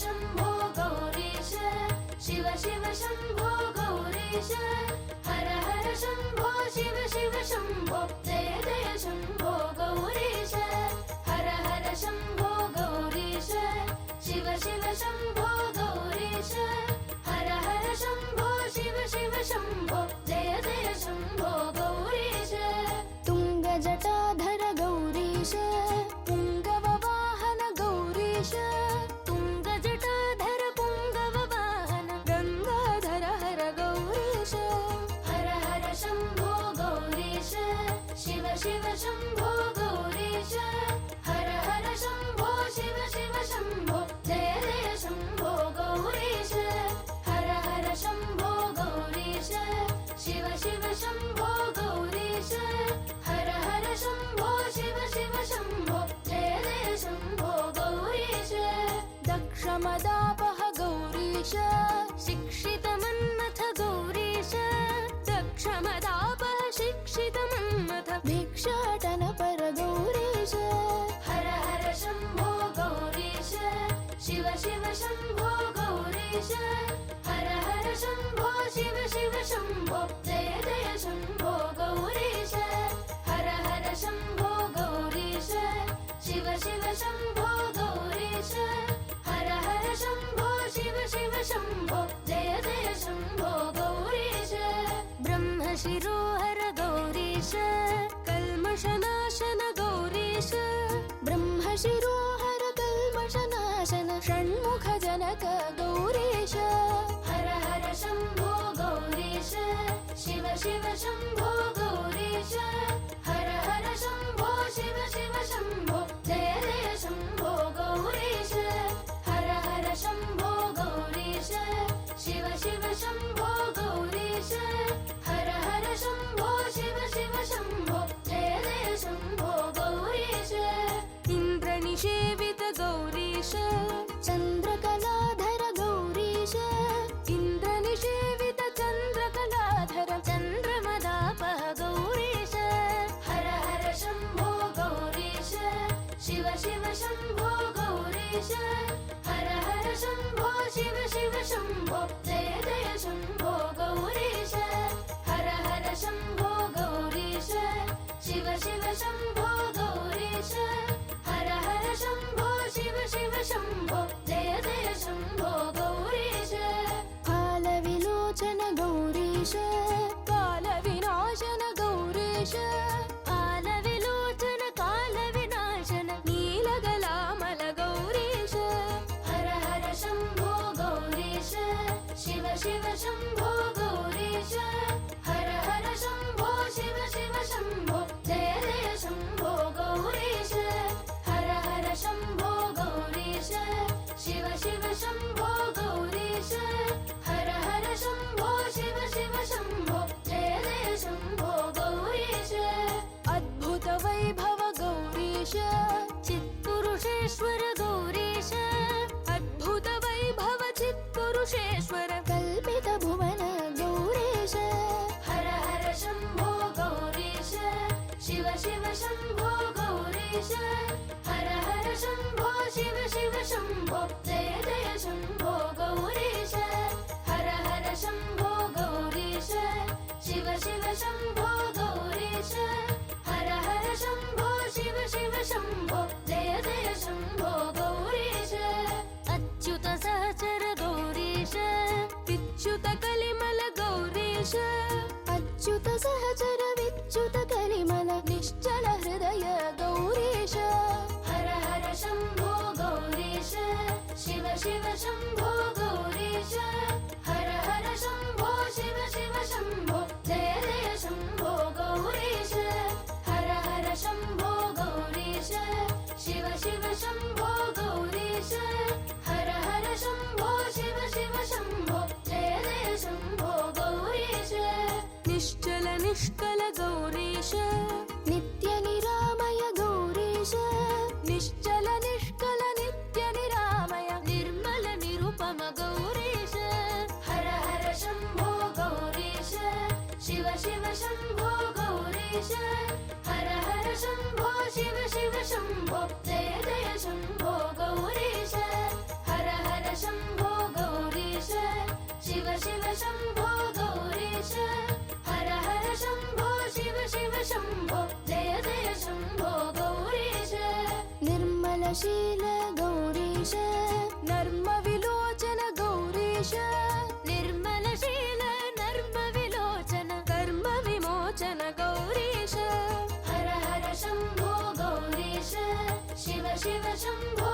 शम्भो गौरीश शिव शिव शम्भो गौरीश हर हर शम्भो शिव शिव शम्भो जय जय शम्भो गौरीश हर हर शम्भो गौरीश शिव शिव शम्भो गौरीश हर हर शम्भो शिव शिव शम्भो जय जय शम्भो गौरीश तुङ्गजटाधर गौरीश पुङ्गववाहन गौरीश तुङ्गजटाधर पुङ्गववाहन गङ्गाधर हर गौरीश हर हर शम्भो गौरीश शिव शिव शम्भो गौरीश हर हर शम्भो शिव शिव शम्भो जय जय शम्भो गौरीश हर हर शम्भो गौरीश शिव शिव शम्भो गौरीश हर हर शम्भो शिव शिव शम्भो जय जय शम्भो गौरीश दक्षमदापह गौरीश शिक्षितमन्मथ गौरीश दक्षमदापः शिक्षितमन्मथ भिक्षाटन पर गौरीश हर हर शम्भो गौरीश शिव शिव शम्भो गौरीश हर हर शम्भो शिव शिव शम्भो जय जय शम्भो गौरीश हर हर शम्भो गौरीश शिव शिव शम्भो गौरीश हर हर शम्भो शिव शिव शम्भो जय जय शम्भो गौरीश ब्रह्मशिरोहर गौरीश कल्मषनाशन गौरीश ब्रह्मशिरोहर कल्मषनाशन षण्मुखजनक गौरीश हर हर शम्भो गौरीश शिव शिव शम्भो गौरीश हर हर शम्भो शिव शिव शम्भो जय जय शम्भो गौरीश हर हर शम्भो गौरीश शिव शिव शम्भो गौरीश हर हर शम्भो शिव शिव शम्भो जय जय शम्भो गौरीश इन्द्रनिषेवित गौरीश चन्द्रकलाधर गौरीश इन्द्रनिषेवित चन्द्रकलाधर चन्द्रमदापः गौरीश हर हर शम्भो गौरीश शिव शिव शम्भो गौरीश हर हर शम्भो शिव शिव शम्भो जय जय शम्भो गौरीश हर हर शम्भो गौरीश शिव शिव शम्भो गौरीश हर हर शम्भो शिव शिव शम्भो जय जय शम्भो गौरीश फालविलोचन गौरीश कालविनाशन गौरीश कालविलोचन कालविनाशन नीलगलामल गौरीश हर हर शम्भो गौरीश शिव शिव शम्भो गौरीश हर हर शम्भो शिव शिव शम्भो जय जय शम्भो गौरीश हर हर शम्भो गौरीश शिव शिव शम्भो गौरीश हर हर शम्भो शिव शिव शम्भो जय जय शम्भो गौरीश अद्भुत वैभव गौरीश चित्पुरुषेश्वर गौरीश अद्भुत वैभव चित्पुरुषेश्वर कल्पित भुवन गौरीश हर हर शम्भो गौरीश शिव शिव शम्भो गौरीश हर हर शम्भो शिव शिव शम्भो जय जय शम्भो गौरीश हर हर शम्भो गौरीश शिव शिव शम्भो गौरीश हर हर शम्भो शिव शिव शम्भो जय जय शम्भो गौरीश अच्युत सहचर गौरीश विच्युत कलिमल गौरीश अच्युत सहचर विच्युत कलिमल निश्चल हृदय गौरीश हर हर शम्भो गौरीश शिव शिव शम्भो गौरीश हर हर शम्भो शिव शिव शम्भो जय जय शम्भो गौरीश हर हर शम्भो गौरीश शिव शिव शम्भो गौरीश हर हर शम्भो शिव शिव शम्भो जय जय शम्भो गौरीश निश्चल निष्कल गौरीश नित्य निरामय गौरीश निश्चल निष्कल नित्य निरामय निर्मल निरुपम गौरीश हर हर शम्भो गौरीश शिव शिव शम्भो गौरीश हर हर शम्भो शिव शिव शम्भो जय जय शम्भो गौरीश हर हर निर्मलशील गौरीश नर्मविलोचन गौरीश निर्मलशील नर्मविलोचन कर्मविमोचन गौरीश हर हर शम्भो गौरीश शिव शिव शम्भो